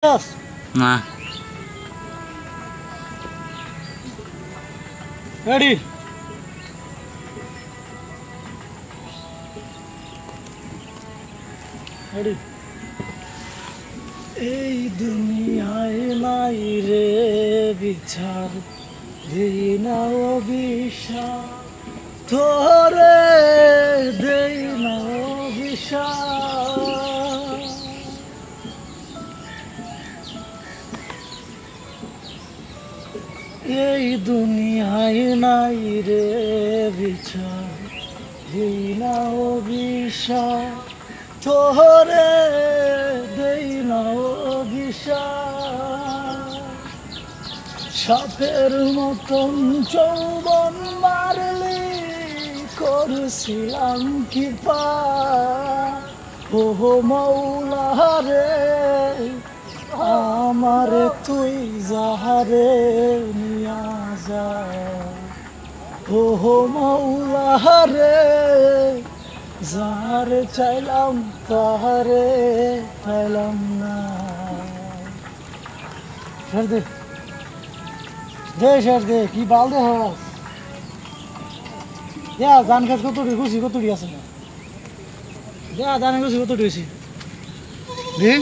না ready ready এই দুনিয়ায় নাই রে বিচার দেই না অভিশাপ তোরে দেই না অভিশাপ এই দুনিয়ায় নাই রে বিচার দেই না অভিশাপ তোরে দেই না অভিশাপ সাপের মতন যৌবন মারলি করছিলাম কি পা ও মৌলা রে আমারে তুই যাহারে নিয়া যা ও মৌলা রে যাহারে চাইলাম তাহারে পাইলাম না ছেড়ে দে ছেড়ে দে কি বাল দে হস দেয়া ধান গাছ কতটি খুশি কতটি আছে না দেয়া ধান গাছ কতটি হয়েছি দে